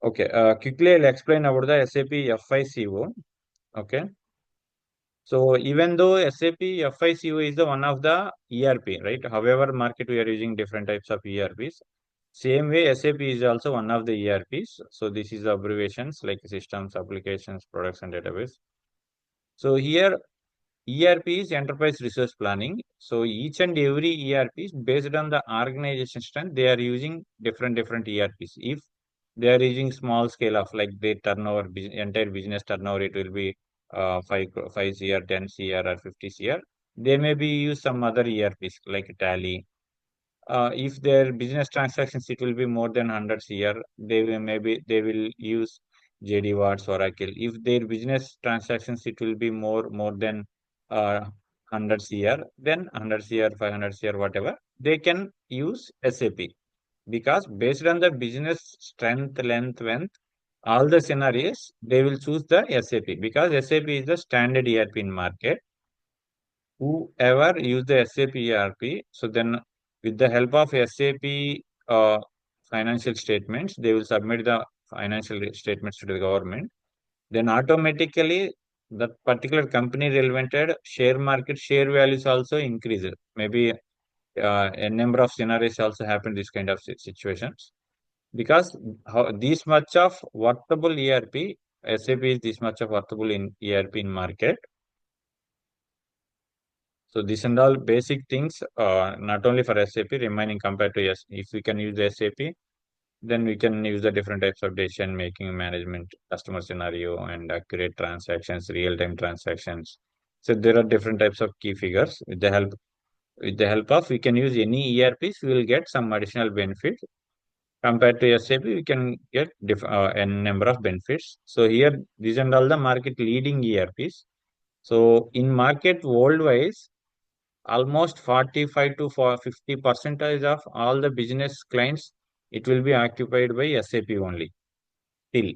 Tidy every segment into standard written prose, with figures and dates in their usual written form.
Okay, quickly I'll explain about the SAP FICO. Okay, so even though SAP FICO is the one of the ERP, right? However, market we are using different types of ERPs. Same way, SAP is also one of the ERPs. So this is the abbreviations like systems, applications, products, and database. So here ERP is enterprise resource planning. So each and every ERP is based on the organization strength. They are using different ERPs. If they are using small scale of like their turnover, entire business turnover, it will be 5 CR, 10 CR, or 50 CR. They may be use some other ERPs like Tally. If their business transactions, it will be more than 100 CR. They will use JD Watts Oracle. If their business transactions, it will be more than 100 CR, then 100 CR, 500 CR, whatever. They can use SAP because based on the business strength, length, length, all the scenarios, they will choose the SAP because SAP is the standard ERP in market. Whoever use the SAP ERP, so then with the help of SAP financial statements, they will submit the financial statements to the government. Then automatically that particular company related share market share values also increase. Maybe a number of scenarios also happen this kind of situations because this much of workable ERP, SAP is this much of workable in ERP in market. So these and all basic things, not only for SAP, remaining compared to if we can use the SAP, then we can use the different types of decision making management, customer scenario, and accurate transactions, real time transactions. So there are different types of key figures. With the help of we can use any ERPs, we will get some additional benefit. Compared to SAP, we can get a number of benefits. So here, these and all the market leading ERPs. So in market worldwide, almost 45 to 50 percentage of all the business clients, it will be occupied by SAP only till.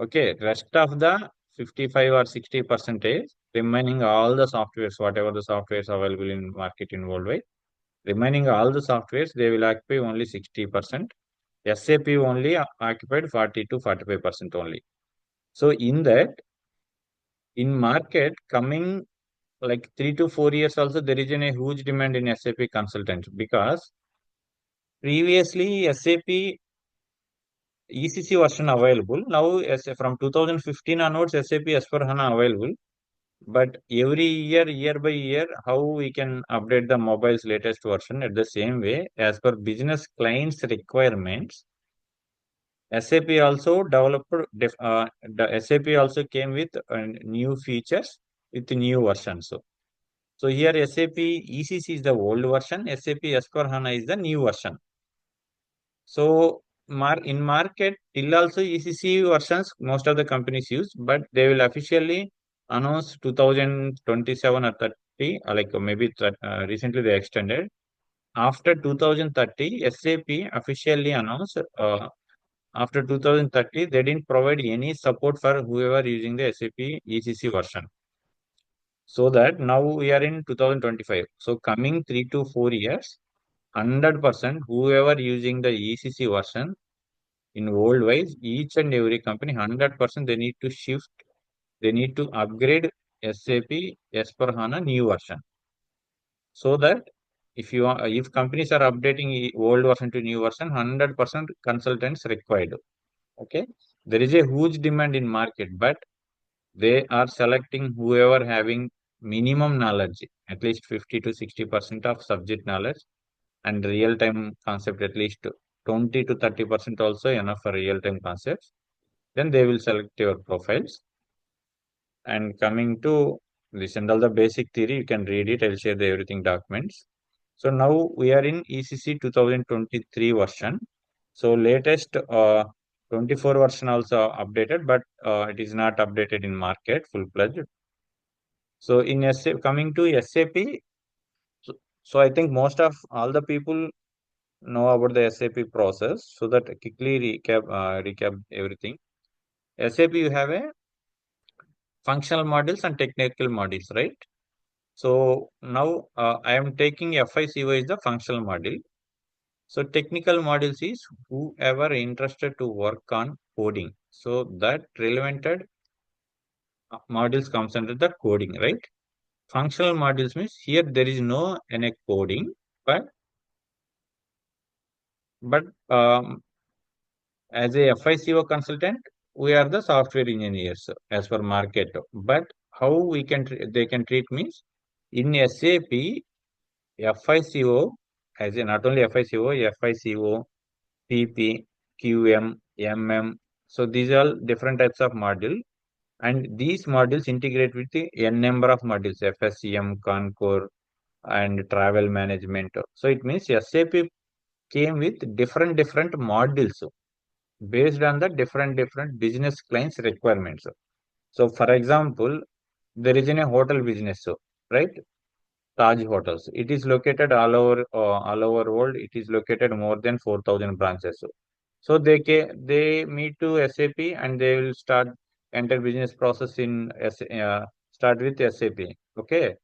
Okay, rest of the 55 or 60 percentage remaining all the softwares, whatever the softwares available in market in worldwide, remaining all the softwares, they will occupy only 60%. SAP only occupied 40 to 45% only. So in that, in market coming like 3 to 4 years also, there is a huge demand in SAP consultants because previously SAP ECC version available. Now as from 2015 onwards, SAP S4HANA available. But every year by year, how we can update the mobile's latest version at the same way as per business clients requirements. SAP also developed, the SAP also came with new features with new versions. So here SAP ECC is the old version, SAP S4HANA is the new version. So in market, till also ECC versions most of the companies use, but they will officially announce 2027 or 30, like maybe recently they extended. After 2030, SAP officially announced after 2030, they didn't provide any support for whoever using the SAP ECC version. So that now we are in 2025. So coming 3 to 4 years, 100% whoever using the ECC version in worldwide, each and every company, 100% they need to shift, they need to upgrade SAP S/4HANA new version. So that if companies are updating old version to new version, 100% consultants required. Okay, there is a huge demand in market, but they are selecting whoever having minimum knowledge, at least 50 to 60% of subject knowledge, and real time concept at least 20 to 30% also enough for real time concepts. Then they will select your profiles. And coming to this and all the basic theory, you can read it. I'll share the everything documents. So now we are in ECC 2023 version. So latest 24 version also updated, but it is not updated in market full-fledged. So in SAP, coming to SAP, so I think most of all the people know about the SAP process. So that quickly recap everything. SAP, you have a functional modules and technical modules, right? So now I am taking FICO is the functional module. So technical modules is whoever interested to work on coding. So that relevant modules comes under the coding, right? Functional modules means here there is no any coding, but but as a FICO consultant, we are the software engineers as per market. But how we can they can treat means in SAP FICO as a not only FICO, PP, QM, MM. So these are different types of module, and these modules integrate with the n number of modules FSCM, Concur, and travel management. So it means SAP came with different modules based on the different business clients requirements. So for example, there is in a hotel business, so right? Taj Hotels. It is located all over world. It is located more than 4,000 branches. So they meet to SAP and they will start enter business process in start with SAP. Okay,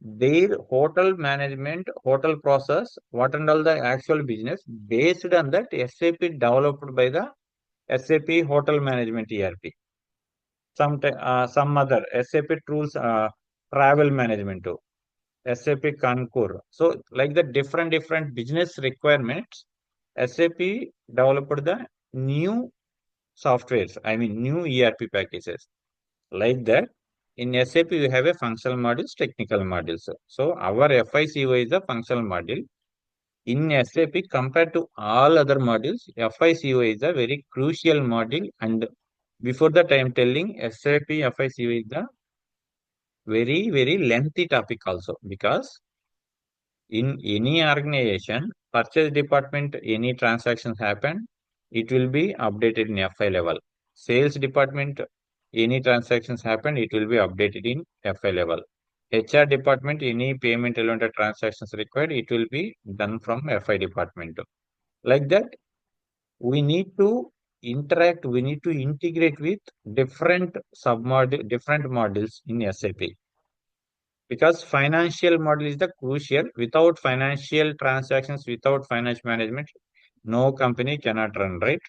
their hotel management, hotel process, what and all the actual business based on that SAP developed by the SAP Hotel Management ERP. Some other SAP tools, travel management too, SAP Concur. So like the different business requirements, SAP developed the new softwares. I mean new ERP packages. Like that, in SAP we have a functional modules, technical modules. So our FICO is a functional module. In SAP, compared to all other modules, FICO is a very crucial module. And before that, I am telling SAP FICO is the very lengthy topic also, because in any organization, purchase department, any transactions happen, it will be updated in FI level. Sales department, any transactions happen, it will be updated in FI level. HR department, any payment related transactions required, it will be done from FI department. Like that, we need to interact, we need to integrate with different modules in SAP, because financial model is the crucial. Without financial transactions, without finance management, no company cannot run, right?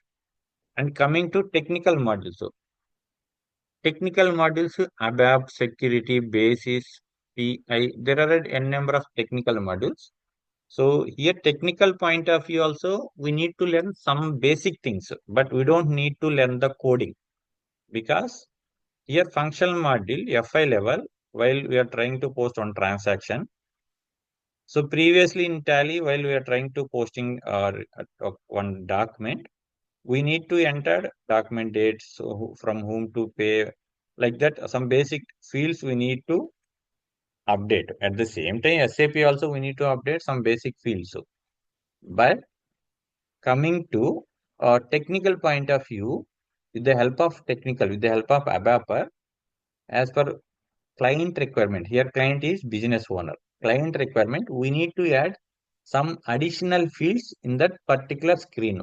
And coming to technical modules, so technical modules, ABAP, security, basis, PI, there are n number of technical modules. So here technical point of view also, we need to learn some basic things, but we don't need to learn the coding, because here functional module FI level, while we are trying to post on transaction. So previously in Tally, while we are trying to posting one document, we need to enter document dates, so from whom to pay, like that. Some basic fields we need to update. At the same time, SAP also we need to update some basic fields. So, but coming to a technical point of view, with the help of ABAP, as per client requirement, here client is business owner. Client requirement, we need to add some additional fields in that particular screen.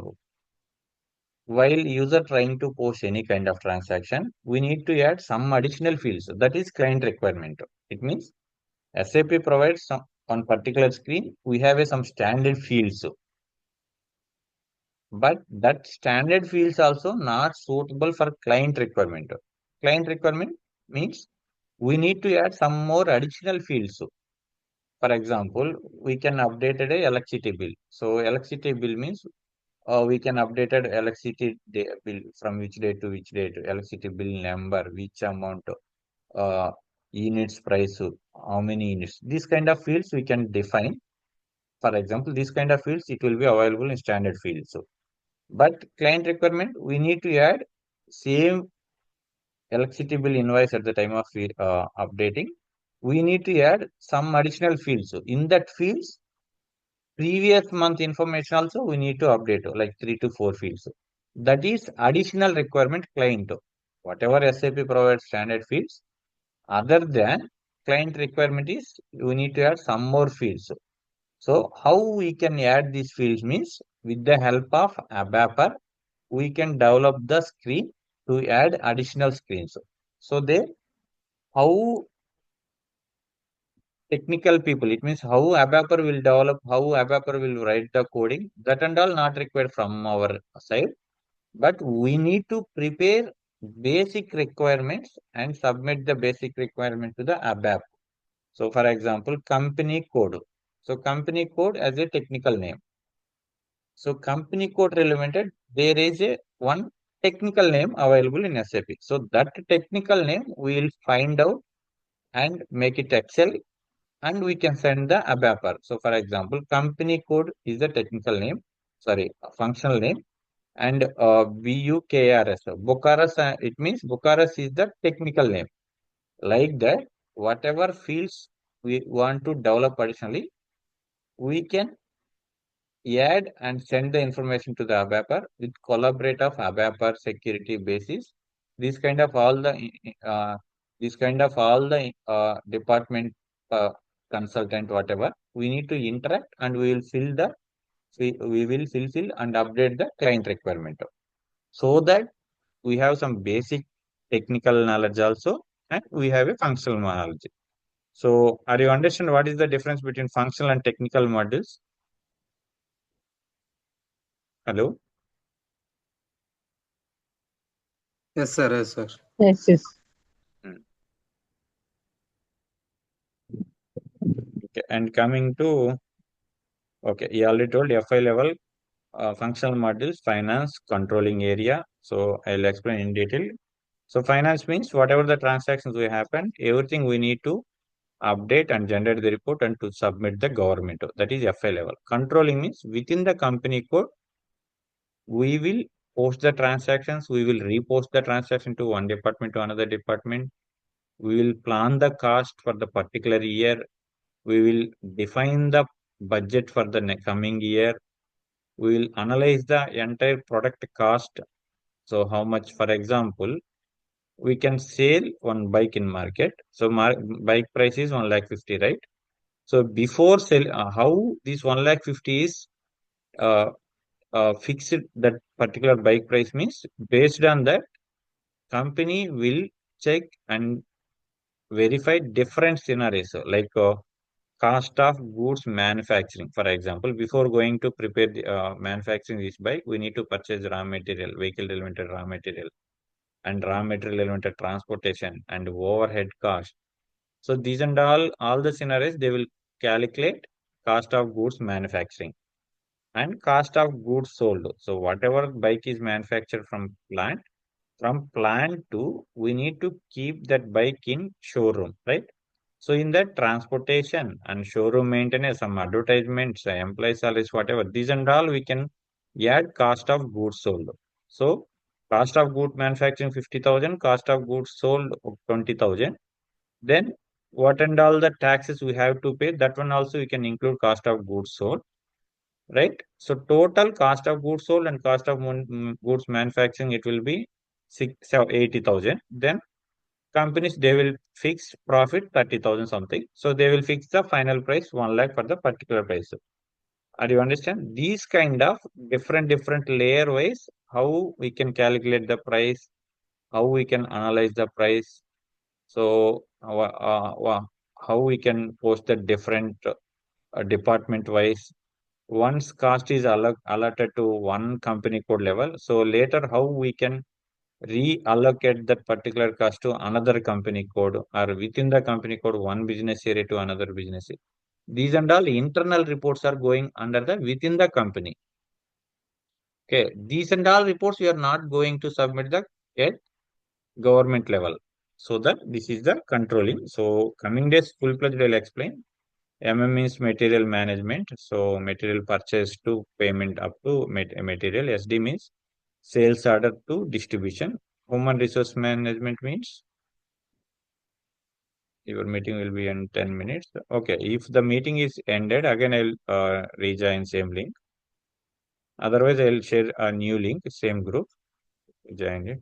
While user trying to post any kind of transaction, we need to add some additional fields. That is client requirement. It means SAP provides some on particular screen, we have some standard fields. But that standard fields also not suitable for client requirement. Client requirement means we need to add some more additional fields. For example, we can update a electricity bill. So electricity bill means we can update electricity bill from which day to which date, electricity bill number, which amount, uh, units price, how many units. These kind of fields we can define. For example, these kind of fields it will be available in standard fields. So, but client requirement, we need to add same electricity bill invoice at the time of updating. We need to add some additional fields. So in that fields, previous month information also we need to update like 3 to 4 fields. That is additional requirement client. Whatever SAP provides standard fields, other than client requirement is we need to add some more fields. So how we can add these fields means with the help of ABAP, we can develop the screen to add additional screens. So they how technical people. It means how ABAPer will develop, how ABAPer will write the coding. That and all not required from our side. But we need to prepare basic requirements and submit the basic requirement to the ABAP. So for example, company code. So company code as a technical name. So company code relevant, there is a one technical name available in SAP. So that technical name we will find out and make it Excel and we can send the ABAPer. So for example, company code is the technical name, sorry, functional name and BUKRS. Bucharest, it means Bucharest is the technical name. Like that, whatever fields we want to develop additionally, we can add and send the information to the ABAPer with collaborate of ABAPer security basis. This kind of all the department uh, consultant whatever we need to interact and we will fulfill and update the client requirement so that we have some basic technical knowledge also and we have a functional knowledge. So are you understand what is the difference between functional and technical modules? Hello. Yes, sir. Yes, sir. Yes, yes. Hmm. Okay. And coming to, okay, you already told FI level functional modules, finance, controlling area. So I'll explain in detail. So finance means whatever the transactions we happen, everything we need to update and generate the report and to submit the government. That is FI level. Controlling means within the company code, we will post the transactions, we will repost the transaction to one department to another department. We will plan the cost for the particular year. We will define the budget for the coming year. We will analyze the entire product cost. So how much, for example, we can sell one bike in market. So bike price is 1,50,000, right? So before sell, how this 1,50,000 is uh, fixed that particular bike price means based on that company will check and verify different scenarios like cost of goods manufacturing. For example, before going to prepare the manufacturing this bike, we need to purchase raw material, vehicle related raw material, and raw material related transportation and overhead cost. So these and all the scenarios they will calculate cost of goods manufacturing and cost of goods sold. So whatever bike is manufactured from plant to we need to keep that bike in showroom, right? So in that transportation and showroom maintenance, some advertisements, employee salaries, whatever, these and all we can add cost of goods sold. So cost of good manufacturing 50,000, cost of goods sold 20,000. Then what and all the taxes we have to pay, that one also we can include cost of goods sold, right? So total cost of goods sold and cost of goods manufacturing, it will be 80,000. Then companies they will fix profit 30,000 something. So they will fix the final price 1 lakh for the particular price. Are you understand? These kind of different layer wise, how we can calculate the price, how we can analyze the price. So how we can post the different department wise. Once cost is allotted to one company code level, so later how we can reallocate that particular cost to another company code or within the company code one business area to another business area. These and all internal reports are going under the within the company. Okay, these and all reports we are not going to submit the at government level. So that this is the controlling. So coming days full pledged will explain. Means material management. So material purchase to payment up to material. SD means sales order to distribution. Human resource management means your meeting will be in 10 minutes. Okay, if the meeting is ended, again I'll rejoin same link. Otherwise, I'll share a new link, same group. Join it.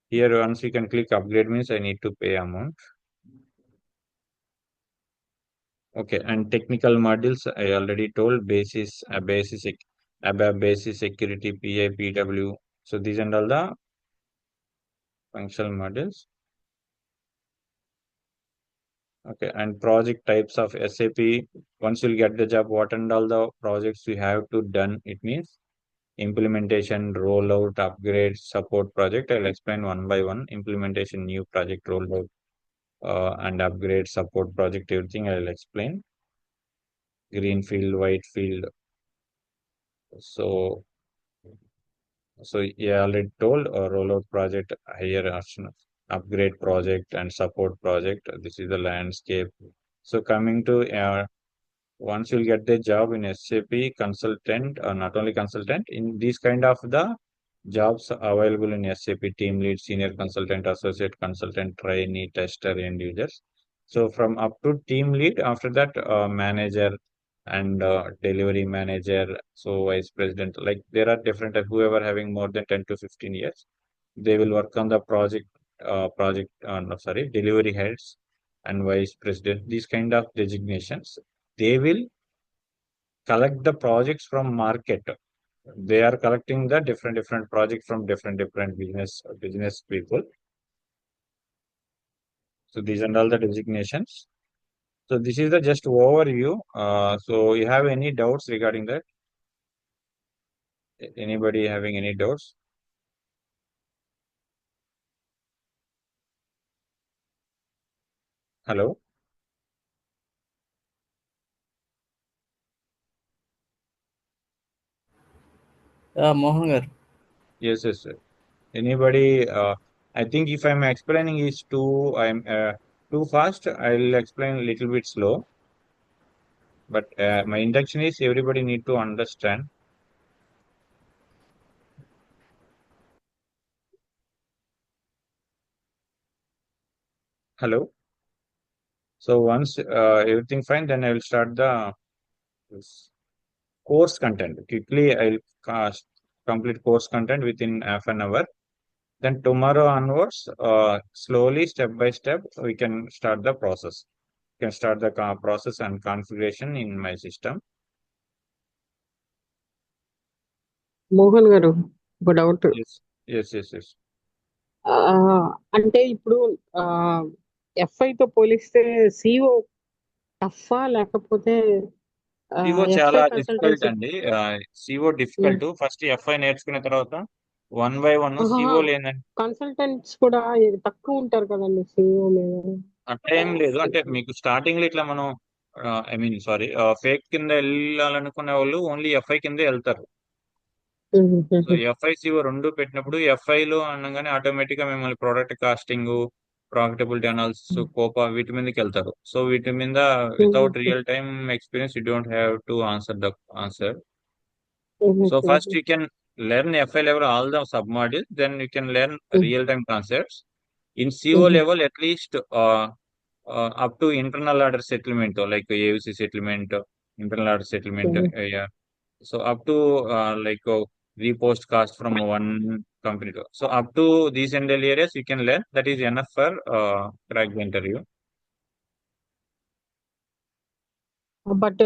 Here, once you can click upgrade means I need to pay amount. Okay, and technical modules I already told basis, ABAP basis security, PI, PW. So these and all the functional modules. Okay, and project types of SAP. Once you'll get the job, what and all the projects you have to done. It means implementation, rollout, upgrade, support project. I'll explain one by one. Implementation, new project, rollout, and upgrade, support project. Everything I'll explain. Greenfield, whitefield. So, so yeah, already told rollout project, higher option, upgrade project, and support project. This is the landscape. So coming to once you'll get the job in SAP consultant, or not only consultant, in these kind of the jobs available in SAP team lead, senior consultant, associate consultant, trainee, tester, end users. So from up to team lead, after that manager and delivery manager, so vice president, like there are different whoever having more than 10 to 15 years, they will work on the no, sorry, delivery heads and vice president, these kind of designations. They will collect the projects from market. They are collecting the different projects from different business people. So these are all the designations. So this is the just overview. So you have any doubts regarding that? Anybody having any doubts? Hello? Mohan garu. Yes, yes, sir. Anybody? I think if I'm explaining is I'm too fast, I'll explain a little bit slow. But my intention is everybody need to understand. Hello. So once everything fine, then I will start the this course content. Quickly, I'll complete course content within half an hour. Then tomorrow onwards, slowly, step by step, we can start the process. We can start the process and configuration in my system. Mohan గారు ఒక doubt. Yes, yes, yes, yes. అంటే ఇప్పుడు FI తో పోలిస్తే CO టఫా లేకపోతే CO FI చాలా difficult consultancy అండి. CO difficult. ఫస్ట్ ఎఫ్ఐ నేర్చుకున్న తర్వాత వన్ బై వన్ సిఓ లేదండి. కన్సల్టెంట్స్ కూడా తక్కువ ఉంటారు కదండి సిఓ మీద. అట్లా ఏం లేదు. అంటే మీకు స్టార్టింగ్ లో ఇట్లా మనం ఐ మీన్ సారీ ఫేక్ కింద వెళ్ళాలనుకునే వాళ్ళు ఓన్లీ ఎఫ్ఐ కింద వెళ్తారు. సో ఎఫ్ఐ సిఓ రెండు పెట్టినప్పుడు ఎఫ్ఐ లో అనగానే ఆటోమేటిక్ గా మిమ్మల్ని product costing, profitability analysis, COPA వీటి మీదకి వెళ్తారు. సో వీటి మీద without real time experience you don't have to answer the answer. So first you can learn FI level all the sub modules, then you can learn real time concepts. In CO level, at least up to internal order settlement, or like AUC settlement, internal order settlement. Yeah. So up to repost cost from one company to. So up to these and areas you can learn. That is enough for crack the interview. But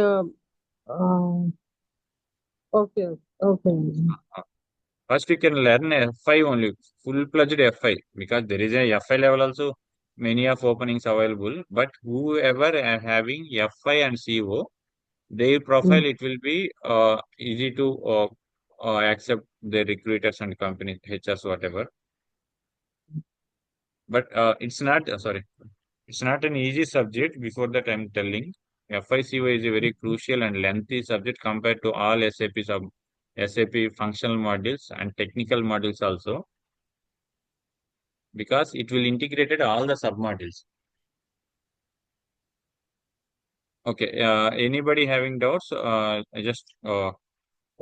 okay okay. First, you can learn FI only, full-fledged FI, because there is a FI level also, many of openings available. But whoever are having FI and CO, their profile, it will be easy to accept the recruiters and companies, HRs, whatever. But it's not, sorry, it's not an easy subject. Before that, I'm telling, FICO is a very crucial and lengthy subject compared to all SAP functional modules and technical modules also, because it will integrated all the submodules. Okay, anybody having doubts? I just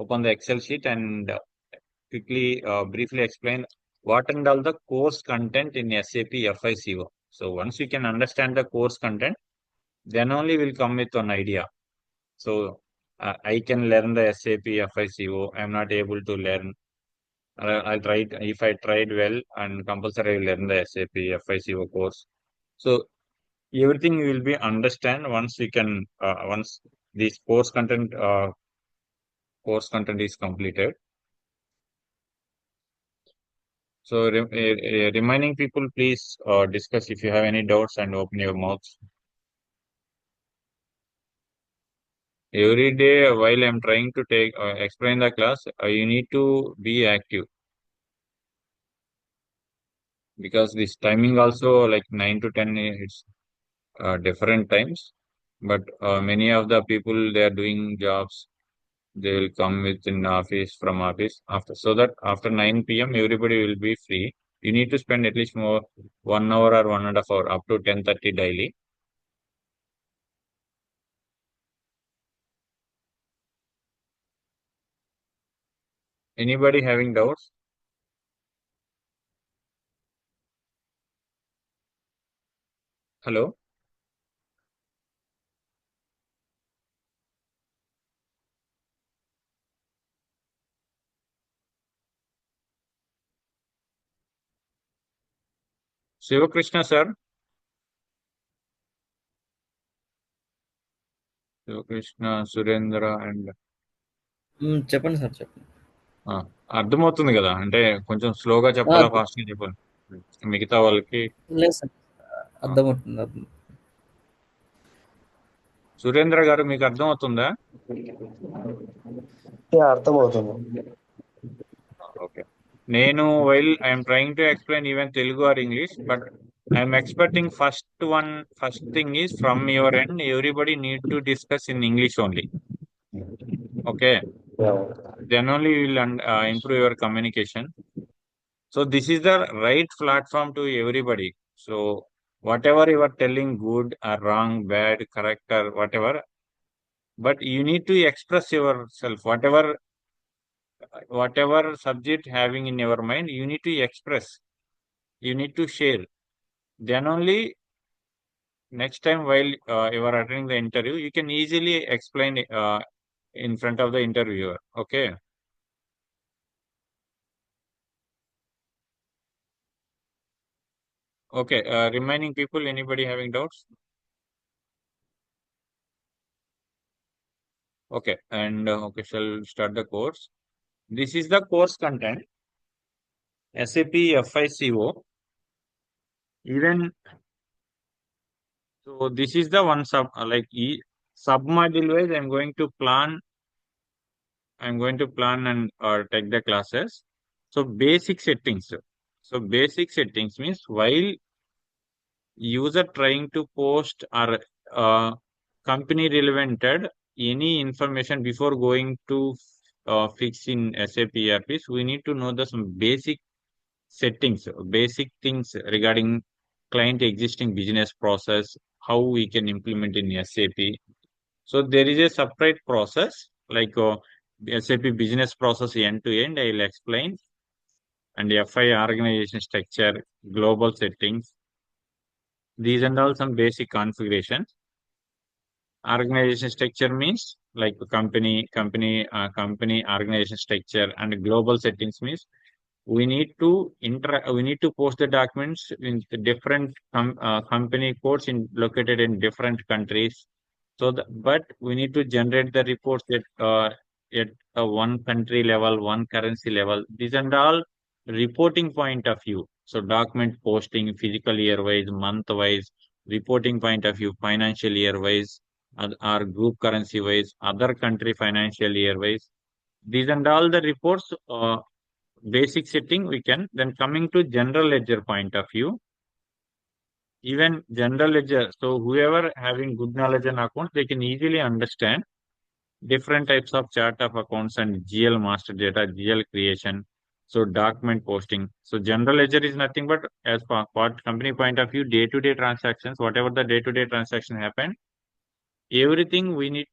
open the Excel sheet and quickly, briefly explain what and all the course content in SAP FICO. So once you can understand the course content, then only will come with an idea. So I can learn the SAP FICO. I'm not able to learn. I'll try it. If I tried well, and compulsory I will learn the SAP FICO course. So everything will be understand once we can once this course content is completed. So remaining people, please discuss if you have any doubts and open your mouths. Every day while I'm trying to take explain the class, you need to be active because this timing also like 9 to 10, it's different times. But many of the people they are doing jobs, they will come within office from office after, so that after 9 p.m. everybody will be free. You need to spend at least more 1 hour or 1.5 hour up to 10:30 daily. Anybody having doubts? Hello, Shivakrishna sir. Shivakrishna, Surendra and చెప్పండి sir చెప్పండి. అర్థమవుతుంది కదా, అంటే కొంచెం స్లోగా చెప్పాలా అర్థం fast గా చెప్పాలి మిగతా వాళ్ళకి. లేదు సార్, ఆ, అర్థమవుతుంది అర్థం. సురేంద్ర గారు మీకు అర్థమవుతుందా? అర్థమవుతుంది. ఓకే. నేను while I'm trying to explain even Telugu or English, but I'm expecting first thing is from your end everybody need to discuss in English only. Okay, then only you will improve your communication. So this is the right platform to everybody. So whatever you are telling, good or wrong, bad, correct or whatever, but you need to express yourself. Whatever subject having in your mind, you need to express. You need to share. Then only next time while you are attending the interview, you can easily explain in front of the interviewer. Okay. Okay. Remaining people, anybody having doubts? Okay. And okay, shall start the course. This is the course content. SAP FICO. Even so, this is the one sub sub module wise. I'm going to plan and take the classes. So basic settings. So basic settings means while user trying to post or company relevanted any information before going to fix in SAP ERPs, we need to know the some basic settings, basic things regarding client existing business process, how we can implement in SAP. So there is a separate process like SAP business process end to end. I will explain, and FI organization structure, global settings. These and all some basic configurations. Organization structure means like company organization structure, and global settings means we need to post the documents in the different company codes located in different countries. So but we need to generate the reports at one country level, one currency level. These and all reporting point of view. So document posting physical year wise, month wise, reporting point of view, financial year wise, or group currency wise, other country financial year wise. These and all the reports, basic setting we can. Then coming to general ledger point of view, even general ledger. So whoever having good knowledge in accounts, they can easily understand different types of chart of accounts and GL master data, GL creation. So document posting. So general ledger is nothing but as for what company point of view, day-to-day transactions, whatever the day-to-day transaction happen, everything we need